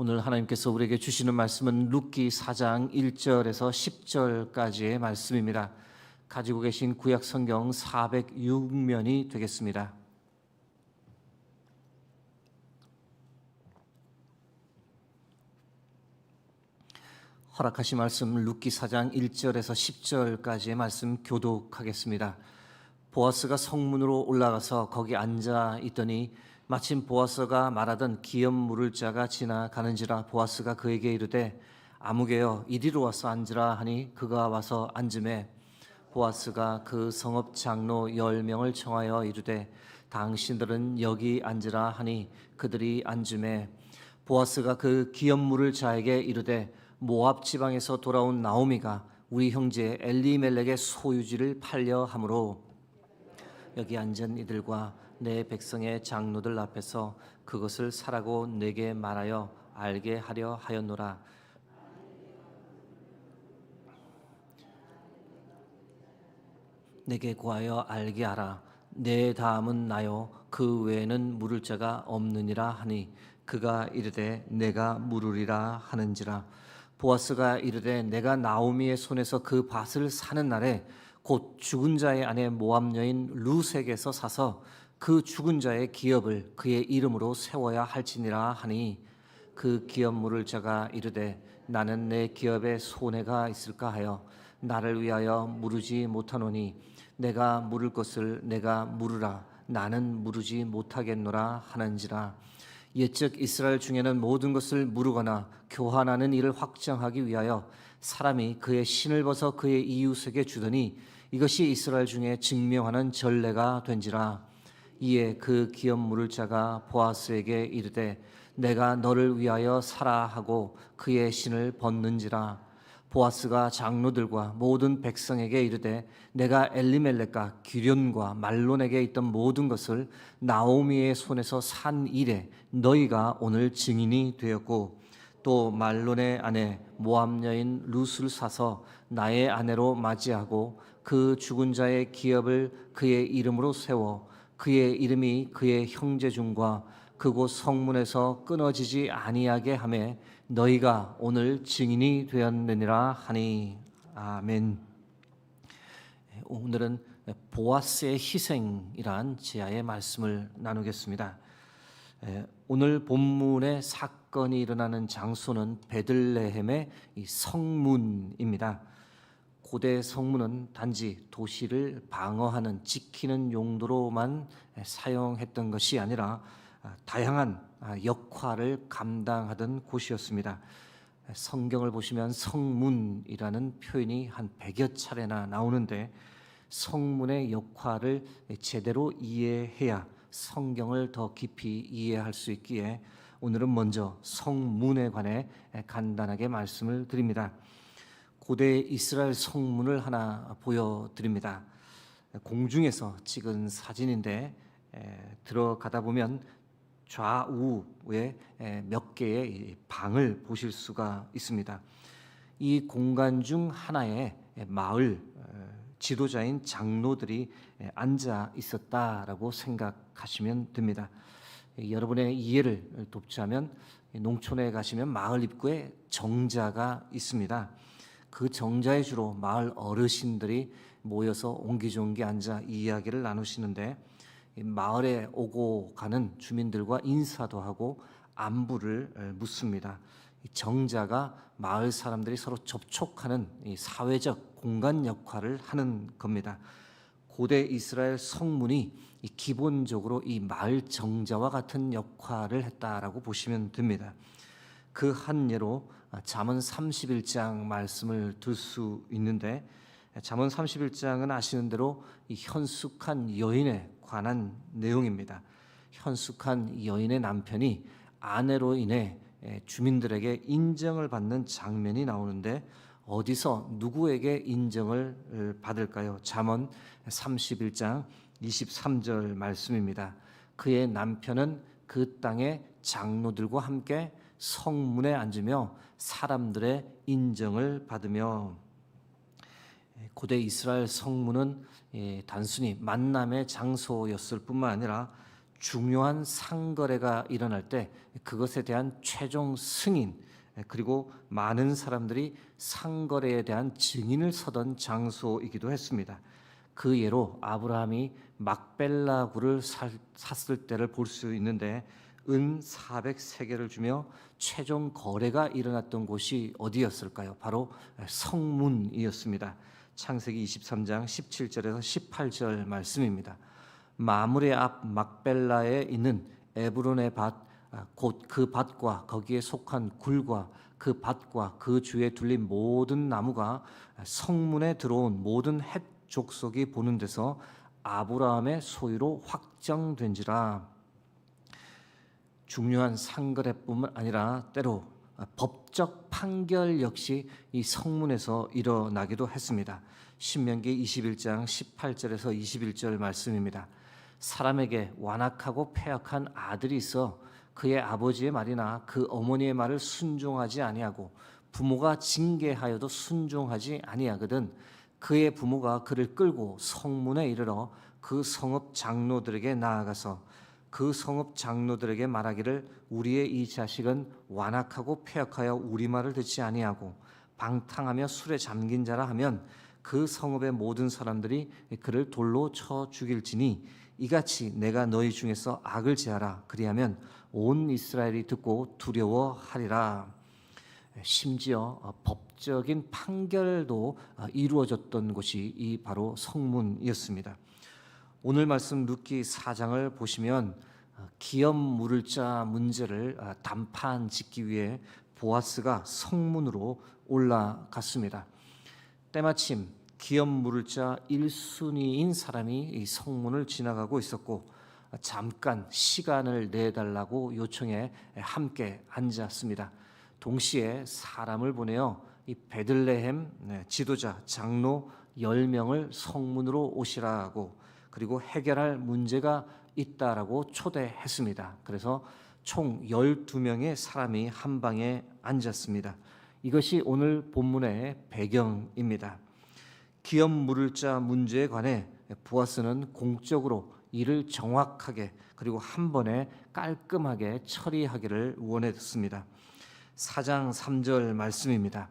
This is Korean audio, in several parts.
오늘 하나님께서 우리에게 주시는 말씀은 룻기 4장 1절에서 10절까지의 말씀입니다. 가지고 계신 구약 성경 406면이 되겠습니다. 허락하신 말씀 룻기 4장 1절에서 10절까지의 말씀 교독하겠습니다. 보아스가 성문으로 올라가서 거기 앉아 있더니 마침 보아스가 말하던 기업 물을 자가 지나가는지라. 보아스가 그에게 이르되 아무개여 이리로 와서 앉으라 하니 그가 와서 앉음에 보아스가 그 성읍 장로 10명을 청하여 이르되 당신들은 여기 앉으라 하니 그들이 앉음에 보아스가 그 기업 물을 자에게 이르되 모압 지방에서 돌아온 나오미가 우리 형제 엘리멜렉의 소유지를 팔려 함으로 여기 앉은 이들과 내 백성의 장로들 앞에서 그것을 사라고 내게 말하여 알게 하려 하였노라. 내게 구하여 알게 하라. 내 다음은 나요 그 외에는 물을 자가 없느니라 하니 그가 이르되 내가 물으리라 하는지라. 보아스가 이르되 내가 나오미의 손에서 그 밭을 사는 날에 곧 죽은 자의 아내 모압 여인 룻에게서 사서 그 죽은 자의 기업을 그의 이름으로 세워야 할지니라 하니 그 기업 물을 자가 이르되 나는 내 기업에 손해가 있을까 하여 나를 위하여 물으지 못하노니 내가 물을 것을 내가 물으라. 나는 물으지 못하겠노라 하는지라. 옛적 이스라엘 중에는 모든 것을 물으거나 교환하는 일을 확정하기 위하여 사람이 그의 신을 벗어 그의 이웃에게 주더니 이것이 이스라엘 중에 증명하는 전례가 된지라. 이에 그 기업 물을 자가 보아스에게 이르되 내가 너를 위하여 사라 하고 그의 신을 벗는지라. 보아스가 장로들과 모든 백성에게 이르되 내가 엘리멜렉과 기련과 말론에게 있던 모든 것을 나오미의 손에서 산 이래 너희가 오늘 증인이 되었고 또 말론의 아내 모압 여인 룻을 사서 나의 아내로 맞이하고 그 죽은 자의 기업을 그의 이름으로 세워 그의 이름이 그의 형제 중과 그곳 성문에서 끊어지지 아니하게 하매 너희가 오늘 증인이 되었느니라 하니. 아멘. 오늘은 보아스의 희생이란 제야의 말씀을 나누겠습니다. 오늘 본문의 사건이 일어나는 장소는 베들레헴의 성문입니다. 고대 성문은 단지 도시를 방어하는 지키는 용도로만 사용했던 것이 아니라 다양한 역할을 감당하던 곳이었습니다. 성경을 보시면 성문이라는 표현이 한 100여 차례나 나오는데 성문의 역할을 제대로 이해해야 성경을 더 깊이 이해할 수 있기에 오늘은 먼저 성문에 관해 간단하게 말씀을 드립니다. 고대 이스라엘 성문을 하나 보여드립니다. 공중에서 찍은 사진인데 들어가다 보면 좌우에 몇 개의 방을 보실 수가 있습니다. 이 공간 중 하나에 마을 지도자인 장로들이 앉아 있었다라고 생각하시면 됩니다. 여러분의 이해를 돕자면 농촌에 가시면 마을 입구에 정자가 있습니다. 그 정자에 주로 마을 어르신들이 모여서 옹기종기 앉아 이야기를 나누시는데 마을에 오고 가는 주민들과 인사도 하고 안부를 묻습니다. 정자가 마을 사람들이 서로 접촉하는 사회적 공간 역할을 하는 겁니다. 고대 이스라엘 성문이 기본적으로 이 마을 정자와 같은 역할을 했다라고 보시면 됩니다. 그 한 예로 잠언 31장 말씀을 들 수 있는데 잠언 31장은 아시는 대로 이 현숙한 여인에 관한 내용입니다. 현숙한 여인의 남편이 아내로 인해 주민들에게 인정을 받는 장면이 나오는데 어디서 누구에게 인정을 받을까요? 잠언 31장 23절 말씀입니다. 그의 남편은 그 땅의 장로들과 함께 성문에 앉으며 사람들의 인정을 받으며. 고대 이스라엘 성문은 단순히 만남의 장소였을 뿐만 아니라 중요한 상거래가 일어날 때 그것에 대한 최종 승인, 그리고 많은 사람들이 상거래에 대한 증인을 서던 장소이기도 했습니다. 그 예로 아브라함이 막벨라 굴을 샀을 때를 볼 수 있는데 은 400세겔을 주며 최종 거래가 일어났던 곳이 어디였을까요? 바로 성문이었습니다. 창세기 23장 17절에서 18절 말씀입니다. 마므레 앞 막벨라에 있는 에브론의 밭, 곧 그 밭과 거기에 속한 굴과 그 밭과 그 주에 둘린 모든 나무가 성문에 들어온 모든 헷 족속이 보는 데서 아브라함의 소유로 확정된지라. 중요한 상거래뿐만 아니라 때로 법적 판결 역시 이 성문에서 일어나기도 했습니다. 신명기 21장 18절에서 21절 말씀입니다. 사람에게 완악하고 패역한 아들이 있어 그의 아버지의 말이나 그 어머니의 말을 순종하지 아니하고 부모가 징계하여도 순종하지 아니하거든 그의 부모가 그를 끌고 성문에 이르러 그 성읍 장로들에게 나아가서 그 성읍 장로들에게 말하기를 우리의 이 자식은 완악하고 패역하여 우리 말을 듣지 아니하고 방탕하며 술에 잠긴 자라 하면 그 성읍의 모든 사람들이 그를 돌로 쳐 죽일지니 이같이 내가 너희 중에서 악을 제하라. 그리하면 온 이스라엘이 듣고 두려워하리라. 심지어 법적인 판결도 이루어졌던 곳이 이 바로 성문이었습니다. 오늘 말씀 룻기 4장을 보시면 기업 물을 자 문제를 단판 짓기 위해 보아스가 성문으로 올라갔습니다. 때마침 기업 물을 자 1순위인 사람이 이 성문을 지나가고 있었고 잠깐 시간을 내달라고 요청해 함께 앉았습니다. 동시에 사람을 보내어 이 베들레헴 지도자 장로 10명을 성문으로 오시라고 그리고 해결할 문제가 있다라고 초대했습니다. 그래서 총 12명의 사람이 한 방에 앉았습니다. 이것이 오늘 본문의 배경입니다. 기업 물을 자 문제에 관해 보아스는 공적으로 이를 정확하게 그리고 한 번에 깔끔하게 처리하기를 원했습니다. 4장 3절 말씀입니다.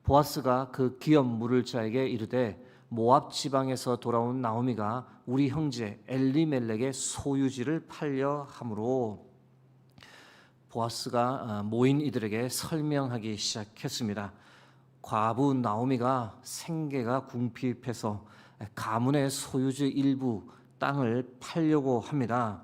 보아스가 그 기업 물을 자에게 이르되 모압 지방에서 돌아온 나오미가 우리 형제 엘리멜렉의 소유지를 팔려 함으로 보아스가 모인 이들에게 설명하기 시작했습니다. 과부 나오미가 생계가 궁핍해서 가문의 소유지 일부 땅을 팔려고 합니다.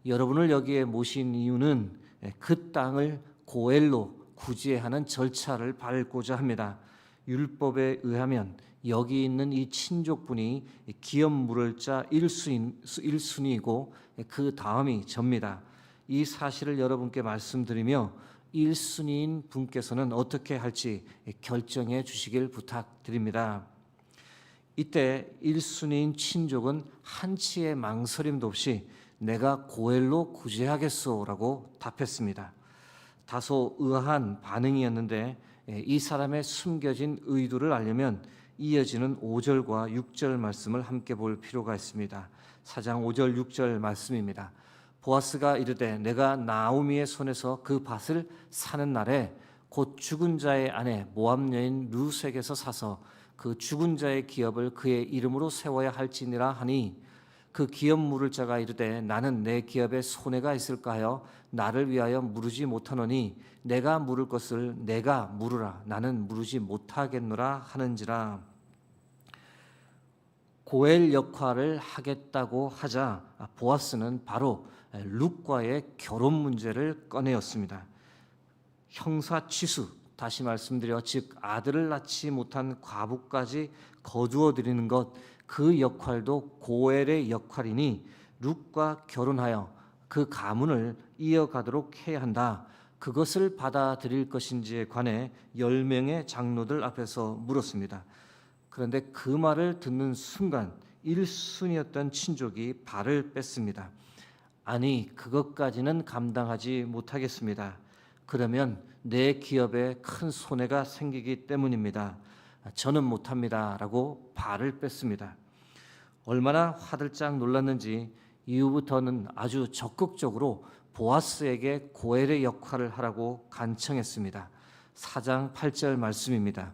여러분을 여기에 모신 이유는 그 땅을 고엘로 구제하는 절차를 밟고자 합니다. 율법에 의하면 여기 있는 이 친족분이 기업 물을 자 1순위이고 그 다음이 접니다. 이 사실을 여러분께 말씀드리며 1순위인 분께서는 어떻게 할지 결정해 주시길 부탁드립니다. 이때 1순위인 친족은 한치의 망설임도 없이 내가 고엘로 구제하겠소라고 답했습니다. 다소 의아한 반응이었는데 이 사람의 숨겨진 의도를 알려면 이어지는 5절과 6절 말씀을 함께 볼 필요가 있습니다. 4장 5절 6절 말씀입니다. 보아스가 이르되 내가 나오미의 손에서 그 밭을 사는 날에 곧 죽은 자의 아내 모압 여인 룻에게서 사서 그 죽은 자의 기업을 그의 이름으로 세워야 할지니라 하니 그 기업 물을 자가 이르되 나는 내 기업에 손해가 있을까 하여 나를 위하여 물으지 못하노니 내가 물을 것을 내가 물으라 나는 물으지 못하겠노라 하는지라. 고엘 역할을 하겠다고 하자 보아스는 바로 룻과의 결혼 문제를 꺼내었습니다. 형사 취수, 다시 말씀드려 즉 아들을 낳지 못한 과부까지 거두어 드리는 것, 그 역할도 고엘의 역할이니 룻과 결혼하여 그 가문을 이어가도록 해야 한다. 그것을 받아들일 것인지에 관해 10명의 장로들 앞에서 물었습니다. 그런데 그 말을 듣는 순간 1순위였던 친족이 발을 뺐습니다. 아니, 그것까지는 감당하지 못하겠습니다. 그러면 내 기업에 큰 손해가 생기기 때문입니다. 저는 못합니다. 라고 발을 뺐습니다. 얼마나 화들짝 놀랐는지 이후부터는 아주 적극적으로 보아스에게 고엘의 역할을 하라고 간청했습니다. 4장 8절 말씀입니다.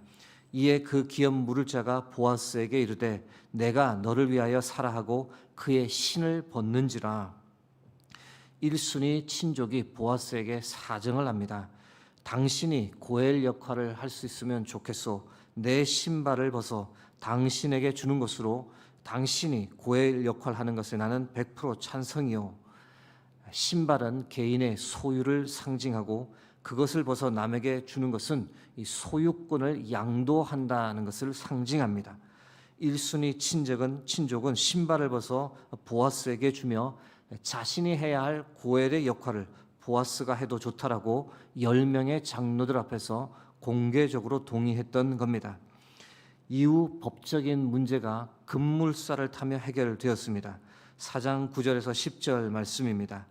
이에 그 기업 물을 자가 보아스에게 이르되 내가 너를 위하여 사라 하고 그의 신을 벗는지라. 1순위 친족이 보아스에게 사정을 합니다. 당신이 고엘 역할을 할 수 있으면 좋겠소. 내 신발을 벗어 당신에게 주는 것으로 당신이 고엘 역할을 하는 것에 나는 100% 찬성이요. 신발은 개인의 소유를 상징하고 그것을 벗어 남에게 주는 것은 이 소유권을 양도한다는 것을 상징합니다. 1순위 친족은 신발을 벗어 보아스에게 주며 자신이 해야 할 고엘의 역할을 보아스가 해도 좋다라고 10명의 장로들 앞에서 공개적으로 동의했던 겁니다. 이후 법적인 문제가 급물살을 타며 해결되었습니다. 4장 9절에서 10절 말씀입니다.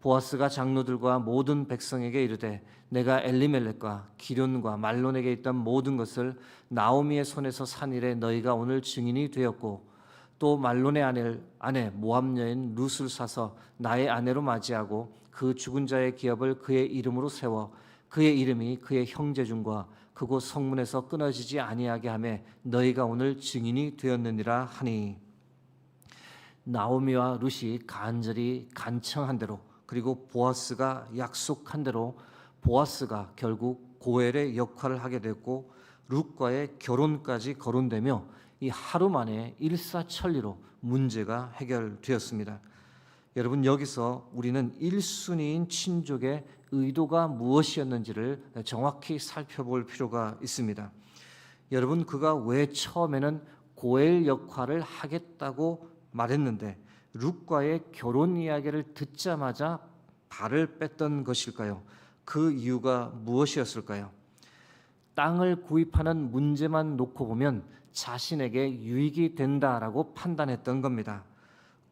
보아스가 장로들과 모든 백성에게 이르되 내가 엘리멜렉과 기럨과 말론에게 있던 모든 것을 나오미의 손에서 산 일에 너희가 오늘 증인이 되었고 또 말론의 아내 모압 여인 룻을 사서 나의 아내로 맞이하고 그 죽은 자의 기업을 그의 이름으로 세워 그의 이름이 그의 형제 중과 그곳 성문에서 끊어지지 아니하게 하매 너희가 오늘 증인이 되었느니라 하니. 나오미와 룻이 간절히 간청한 대로 그리고 보아스가 약속한 대로 보아스가 결국 고엘의 역할을 하게 됐고 룻과의 결혼까지 거론되며 이 하루 만에 일사천리로 문제가 해결되었습니다. 여러분, 여기서 우리는 1순위인 친족의 의도가 무엇이었는지를 정확히 살펴볼 필요가 있습니다. 여러분, 그가 왜 처음에는 고엘 역할을 하겠다고 말했는데 룻과의 결혼 이야기를 듣자마자 발을 뺐던 것일까요? 그 이유가 무엇이었을까요? 땅을 구입하는 문제만 놓고 보면 자신에게 유익이 된다라고 판단했던 겁니다.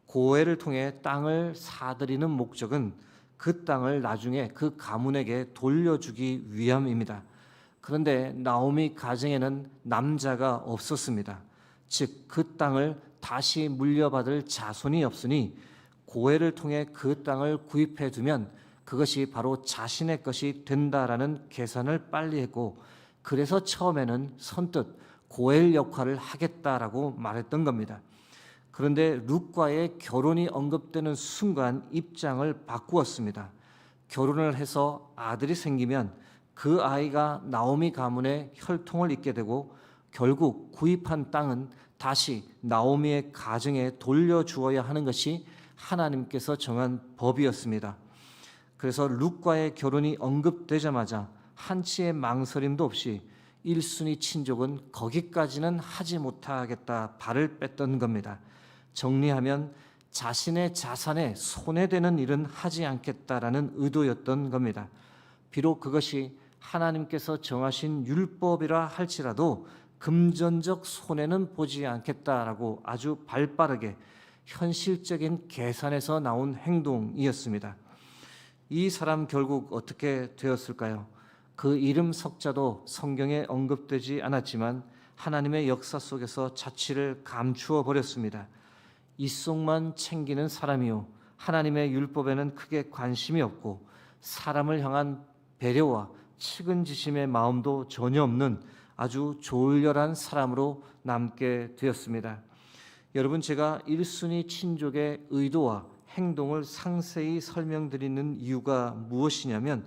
고엘을 통해 땅을 사들이는 목적은 그 땅을 나중에 그 가문에게 돌려주기 위함입니다. 그런데 나오미 가정에는 남자가 없었습니다. 즉 그 땅을 다시 물려받을 자손이 없으니 고엘을 통해 그 땅을 구입해 두면 그것이 바로 자신의 것이 된다라는 계산을 빨리 했고, 그래서 처음에는 선뜻 고엘 역할을 하겠다라고 말했던 겁니다. 그런데 룻과의 결혼이 언급되는 순간 입장을 바꾸었습니다. 결혼을 해서 아들이 생기면 그 아이가 나오미 가문의 혈통을 잇게 되고 결국 구입한 땅은 다시 나오미의 가정에 돌려주어야 하는 것이 하나님께서 정한 법이었습니다. 그래서 룻과의 결혼이 언급되자마자 한치의 망설임도 없이 1순위 친족은 거기까지는 하지 못하겠다 발을 뺐던 겁니다. 정리하면 자신의 자산에 손해되는 일은 하지 않겠다라는 의도였던 겁니다. 비록 그것이 하나님께서 정하신 율법이라 할지라도 금전적 손해는 보지 않겠다라고 아주 발빠르게 현실적인 계산에서 나온 행동이었습니다. 이 사람 결국 어떻게 되었을까요? 그 이름 석자도 성경에 언급되지 않았지만 하나님의 역사 속에서 자취를 감추어 버렸습니다. 이속만 챙기는 사람이요, 하나님의 율법에는 크게 관심이 없고 사람을 향한 배려와 측은지심의 마음도 전혀 없는 아주 조울렬한 사람으로 남게 되었습니다. 여러분, 제가 1순위 친족의 의도와 행동을 상세히 설명드리는 이유가 무엇이냐면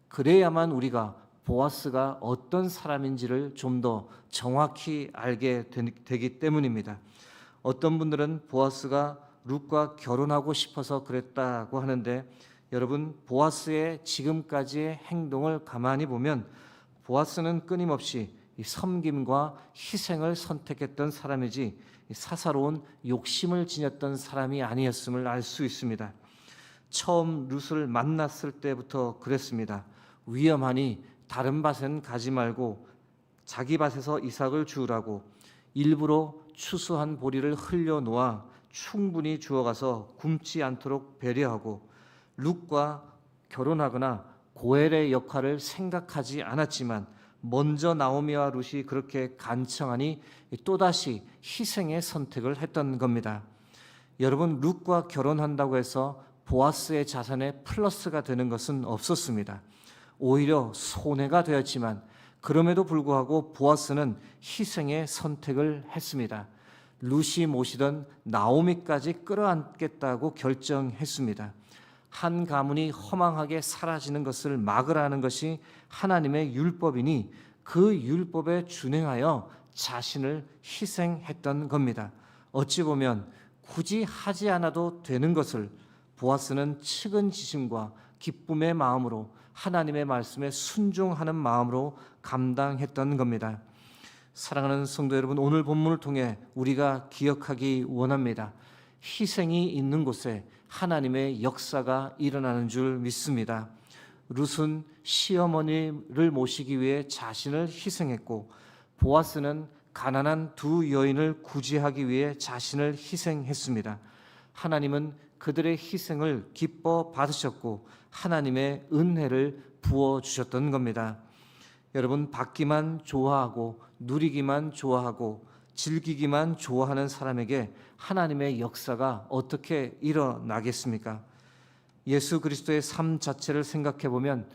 그래야만 우리가 보아스가 어떤 사람인지를 좀 더 정확히 알게 되기 때문입니다. 어떤 분들은 보아스가 룻과 결혼하고 싶어서 그랬다고 하는데, 여러분, 보아스의 지금까지의 행동을 가만히 보면 보아스는 끊임없이 섬김과 희생을 선택했던 사람이지 사사로운 욕심을 지녔던 사람이 아니었음을 알 수 있습니다. 처음 룻을 만났을 때부터 그랬습니다. 위험하니 다른 밭은 가지 말고 자기 밭에서 이삭을 주우라고 일부러 추수한 보리를 흘려 놓아 충분히 주워가서 굶지 않도록 배려하고, 룻과 결혼하거나 고엘의 역할을 생각하지 않았지만 먼저 나오미와 룻이 그렇게 간청하니 또다시 희생의 선택을 했던 겁니다. 여러분, 룻과 결혼한다고 해서 보아스의 자산에 플러스가 되는 것은 없었습니다. 오히려 손해가 되었지만 그럼에도 불구하고 보아스는 희생의 선택을 했습니다. 룻이 모시던 나오미까지 끌어안겠다고 결정했습니다. 한 가문이 허망하게 사라지는 것을 막으라는 것이 하나님의 율법이니 그 율법에 준행하여 자신을 희생했던 겁니다. 어찌 보면 굳이 하지 않아도 되는 것을 보아스는 측은지심과 기쁨의 마음으로 하나님의 말씀에 순종하는 마음으로 감당했던 겁니다. 사랑하는 성도 여러분, 오늘 본문을 통해 우리가 기억하기 원합니다. 희생이 있는 곳에 하나님의 역사가 일어나는 줄 믿습니다. 룻은 시어머니를 모시기 위해 자신을 희생했고 보아스는 가난한 두 여인을 구제하기 위해 자신을 희생했습니다. 하나님은 그들의 희생을 기뻐 받으셨고 하나님의 은혜를 부어주셨던 겁니다. 여러분, 받기만 좋아하고 누리기만 좋아하고 즐기기만 좋아하는 사람에게 하나님의 역사가 어떻게 일어나겠습니까? 예수 그리스도의 삶 자체를 생각해 보면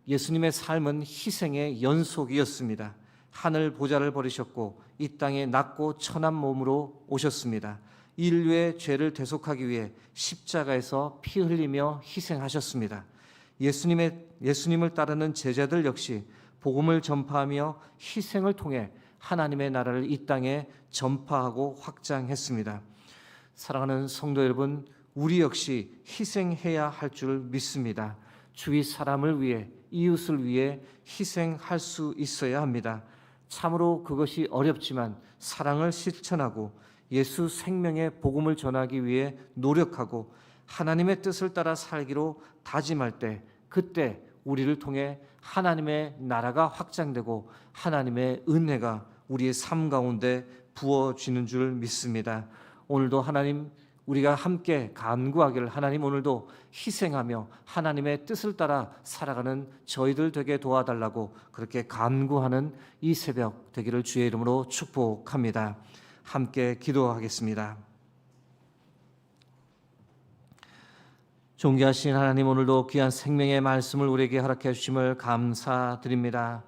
예수님의 삶은 희생의 연속이었습니다. 하늘 보좌를 버리셨고 이 땅에 낮고 천한 몸으로 오셨습니다. 인류의 죄를 대속하기 위해 십자가에서 피 흘리며 희생하셨습니다. 예수님을 따르는 제자들 역시 복음을 전파하며 희생을 통해 하나님의 나라를 이 땅에 전파하고 확장했습니다. 사랑하는 성도 여러분, 우리 역시 희생해야 할 줄 믿습니다. 주위 사람을 위해, 이웃을 위해 희생할 수 있어야 합니다. 참으로 그것이 어렵지만 사랑을 실천하고 예수 생명의 복음을 전하기 위해 노력하고 하나님의 뜻을 따라 살기로 다짐할 때, 그때 우리를 통해 하나님의 나라가 확장되고 하나님의 은혜가 우리의 삶 가운데 부어지는 줄 믿습니다. 오늘도 하나님, 우리가 함께 간구하기를, 하나님 오늘도 희생하며 하나님의 뜻을 따라 살아가는 저희들 되게 도와달라고 그렇게 간구하는 이 새벽 되기를 주의 이름으로 축복합니다. 함께 기도하겠습니다. 존귀하신 하나님, 오늘도 귀한 생명의 말씀을 우리에게 허락해 주심을 감사드립니다.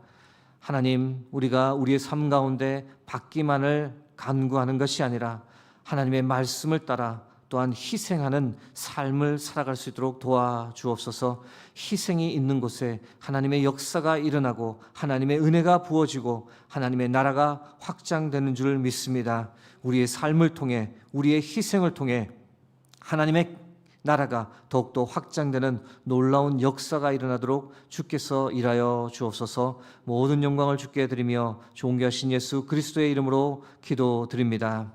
하나님, 우리가 우리의 삶 가운데 받기만을 간구하는 것이 아니라 하나님의 말씀을 따라 또한 희생하는 삶을 살아갈 수 있도록 도와주옵소서. 희생이 있는 곳에 하나님의 역사가 일어나고 하나님의 은혜가 부어지고 하나님의 나라가 확장되는 줄 믿습니다. 우리의 삶을 통해, 우리의 희생을 통해 하나님의 나라가 더욱더 확장되는 놀라운 역사가 일어나도록 주께서 일하여 주옵소서. 모든 영광을 주께 드리며 존귀하신 예수 그리스도의 이름으로 기도드립니다.